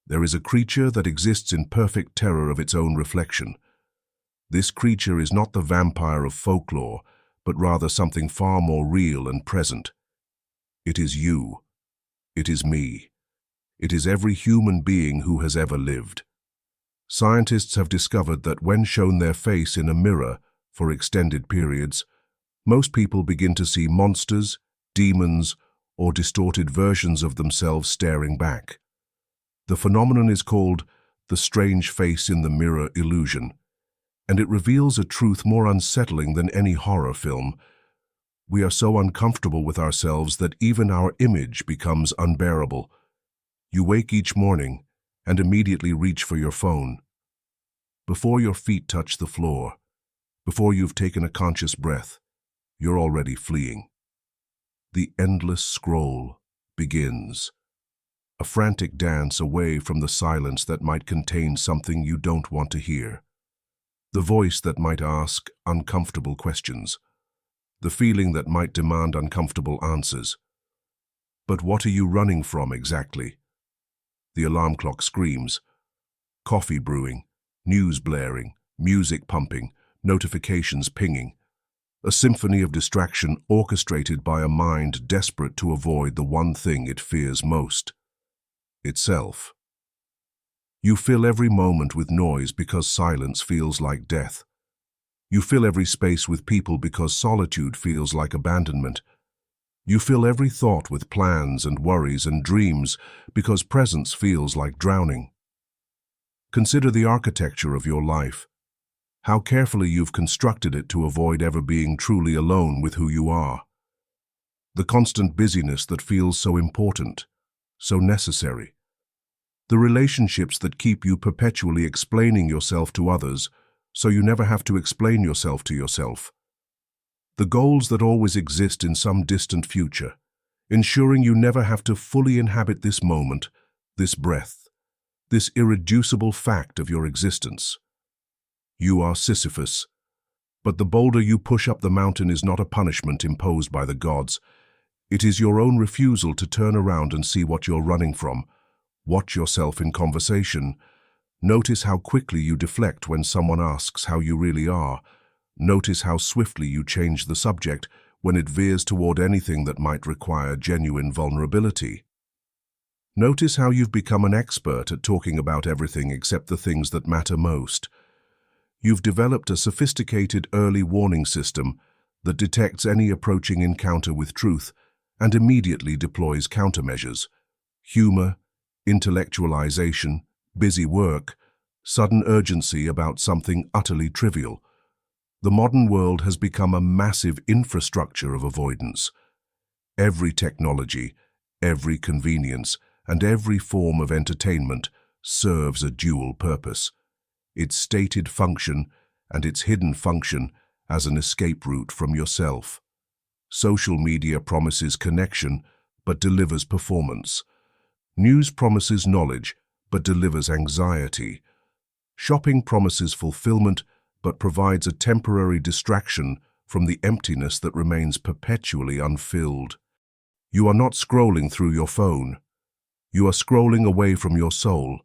There is a creature that exists in perfect terror of its own reflection. This creature is not the vampire of folklore, but rather something far more real and present. It is you. It is me. It is every human being who has ever lived. Scientists have discovered that when shown their face in a mirror for extended periods, most people begin to see monsters, demons, or distorted versions of themselves staring back. The phenomenon is called the strange face in the mirror illusion, and it reveals a truth more unsettling than any horror film. We are so uncomfortable with ourselves that even our image becomes unbearable. You wake each morning and immediately reach for your phone. Before your feet touch the floor, before you've taken a conscious breath, you're already fleeing. The endless scroll begins. A frantic dance away from the silence that might contain something you don't want to hear. The voice that might ask uncomfortable questions. The feeling that might demand uncomfortable answers. But what are you running from exactly? The alarm clock screams. Coffee brewing, news blaring, music pumping, notifications pinging. A symphony of distraction orchestrated by a mind desperate to avoid the one thing it fears most. Itself. You fill every moment with noise because silence feels like death. You fill every space with people because solitude feels like abandonment. You fill every thought with plans and worries and dreams because presence feels like drowning. Consider the architecture of your life. How carefully you've constructed it to avoid ever being truly alone with who you are. The constant busyness that feels so important, so necessary. The relationships that keep you perpetually explaining yourself to others, so you never have to explain yourself to yourself. The goals that always exist in some distant future, ensuring you never have to fully inhabit this moment, this breath, this irreducible fact of your existence. You are Sisyphus, but the boulder you push up the mountain is not a punishment imposed by the gods. It is your own refusal to turn around and see what you're running from. Watch yourself in conversation. Notice how quickly you deflect when someone asks how you really are. Notice how swiftly you change the subject when it veers toward anything that might require genuine vulnerability. Notice how you've become an expert at talking about everything except the things that matter most. You've developed a sophisticated early warning system that detects any approaching encounter with truth and immediately deploys countermeasures. Humor, intellectualization, busy work, sudden urgency about something utterly trivial. The modern world has become a massive infrastructure of avoidance. Every technology, every convenience, and every form of entertainment serves a dual purpose. Its stated function and its hidden function as an escape route from yourself. Social media promises connection, but delivers performance. News promises knowledge, but delivers anxiety. Shopping promises fulfillment, but provides a temporary distraction from the emptiness that remains perpetually unfilled. You are not scrolling through your phone. You are scrolling away from your soul.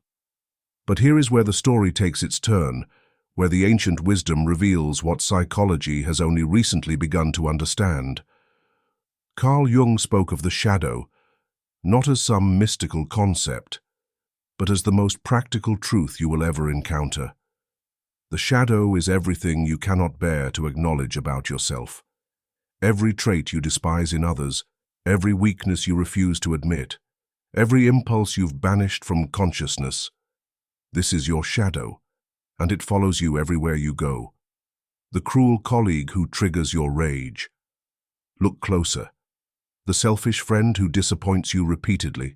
But here is where the story takes its turn, where the ancient wisdom reveals what psychology has only recently begun to understand. Carl Jung spoke of the shadow, not as some mystical concept, but as the most practical truth you will ever encounter. The shadow is everything you cannot bear to acknowledge about yourself. Every trait you despise in others, every weakness you refuse to admit, every impulse you've banished from consciousness. This is your shadow, and it follows you everywhere you go. The cruel colleague who triggers your rage. Look closer. The selfish friend who disappoints you repeatedly.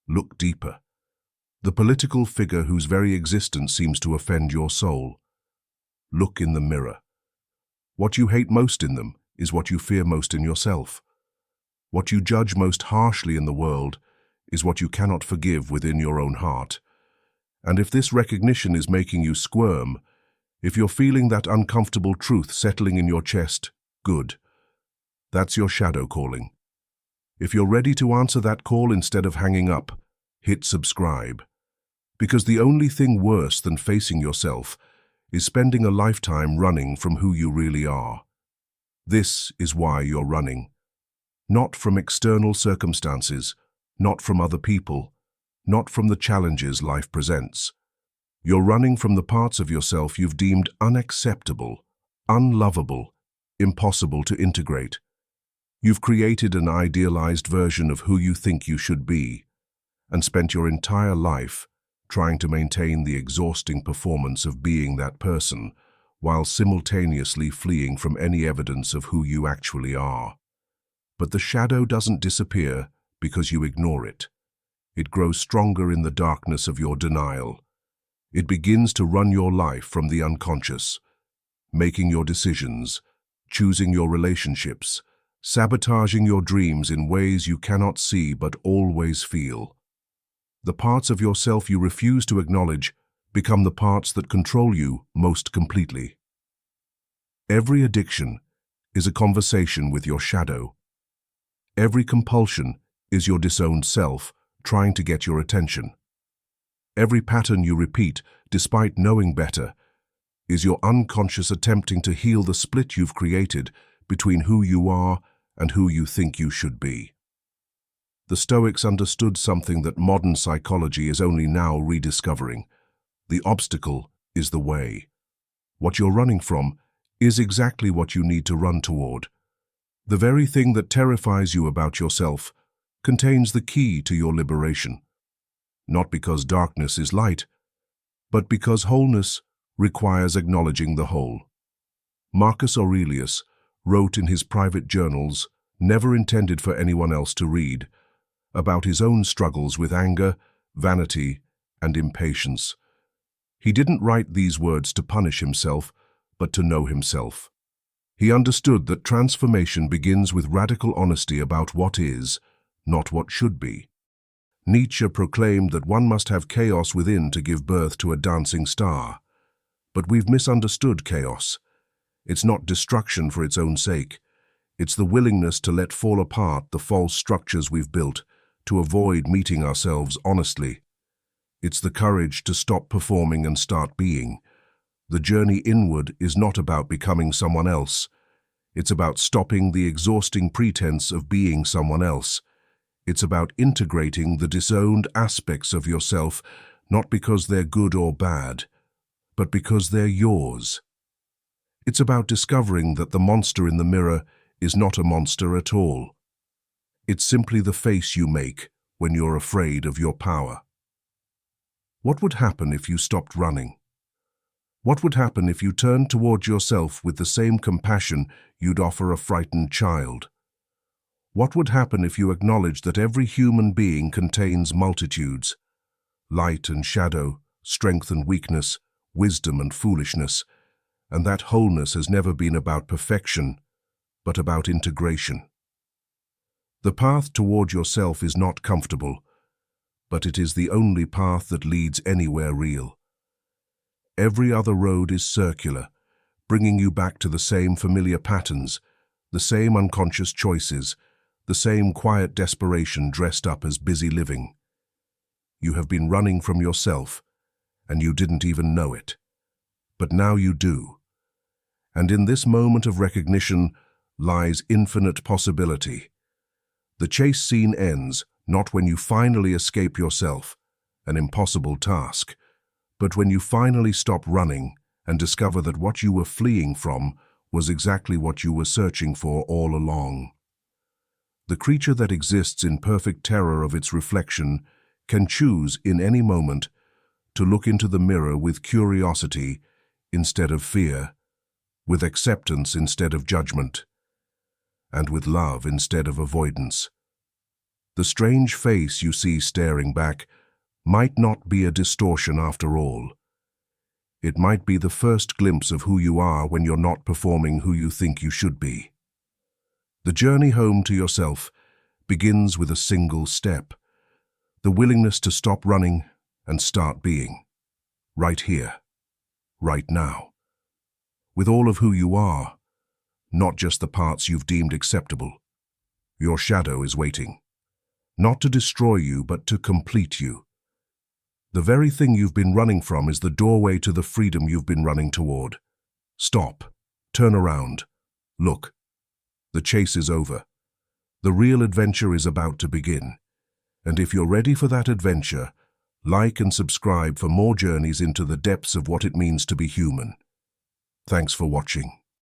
Look deeper. The political figure whose very existence seems to offend your soul. Look in the mirror. What you hate most in them is what you fear most in yourself. What you judge most harshly in the world is what you cannot forgive within your own heart. And if this recognition is making you squirm, if you're feeling that uncomfortable truth settling in your chest, good. That's your shadow calling. If you're ready to answer that call instead of hanging up, hit subscribe. Because the only thing worse than facing yourself is spending a lifetime running from who you really are. This is why you're running. Not from external circumstances, not from other people, not from the challenges life presents. You're running from the parts of yourself you've deemed unacceptable, unlovable, impossible to integrate. You've created an idealized version of who you think you should be, and spent your entire life trying to maintain the exhausting performance of being that person, while simultaneously fleeing from any evidence of who you actually are. But the shadow doesn't disappear because you ignore it. It grows stronger in the darkness of your denial. It begins to run your life from the unconscious, making your decisions, choosing your relationships, sabotaging your dreams in ways you cannot see but always feel. The parts of yourself you refuse to acknowledge become the parts that control you most completely. Every addiction is a conversation with your shadow. Every compulsion is your disowned self trying to get your attention. Every pattern you repeat, despite knowing better, is your unconscious attempting to heal the split you've created between who you are and who you think you should be. The Stoics understood something that modern psychology is only now rediscovering. The obstacle is the way. What you're running from is exactly what you need to run toward. The very thing that terrifies you about yourself contains the key to your liberation. Not because darkness is light, but because wholeness requires acknowledging the whole. Marcus Aurelius wrote in his private journals, never intended for anyone else to read, about his own struggles with anger, vanity, and impatience. He didn't write these words to punish himself, but to know himself. He understood that transformation begins with radical honesty about what is, not what should be. Nietzsche proclaimed that one must have chaos within to give birth to a dancing star. But we've misunderstood chaos. It's not destruction for its own sake. It's the willingness to let fall apart the false structures we've built, to avoid meeting ourselves honestly. It's the courage to stop performing and start being. The journey inward is not about becoming someone else. It's about stopping the exhausting pretense of being someone else. It's about integrating the disowned aspects of yourself, not because they're good or bad, but because they're yours. It's about discovering that the monster in the mirror is not a monster at all. It's simply the face you make when you're afraid of your power. What would happen if you stopped running? What would happen if you turned toward yourself with the same compassion you'd offer a frightened child? What would happen if you acknowledged that every human being contains multitudes, light and shadow, strength and weakness, wisdom and foolishness, and that wholeness has never been about perfection, but about integration? The path toward yourself is not comfortable, but it is the only path that leads anywhere real. Every other road is circular, bringing you back to the same familiar patterns, the same unconscious choices, the same quiet desperation dressed up as busy living. You have been running from yourself, and you didn't even know it. But now you do. And in this moment of recognition lies infinite possibility. The chase scene ends not when you finally escape yourself, an impossible task, but when you finally stop running and discover that what you were fleeing from was exactly what you were searching for all along. The creature that exists in perfect terror of its reflection can choose in any moment to look into the mirror with curiosity instead of fear, with acceptance instead of judgment, and with love instead of avoidance. The strange face you see staring back might not be a distortion after all. It might be the first glimpse of who you are when you're not performing who you think you should be. The journey home to yourself begins with a single step, the willingness to stop running and start being, right here, right now, with all of who you are, not just the parts you've deemed acceptable. Your shadow is waiting, not to destroy you, but to complete you. The very thing you've been running from is the doorway to the freedom you've been running toward. Stop. Turn around. Look. The chase is over. The real adventure is about to begin. And if you're ready for that adventure, like and subscribe for more journeys into the depths of what it means to be human. Thanks for watching.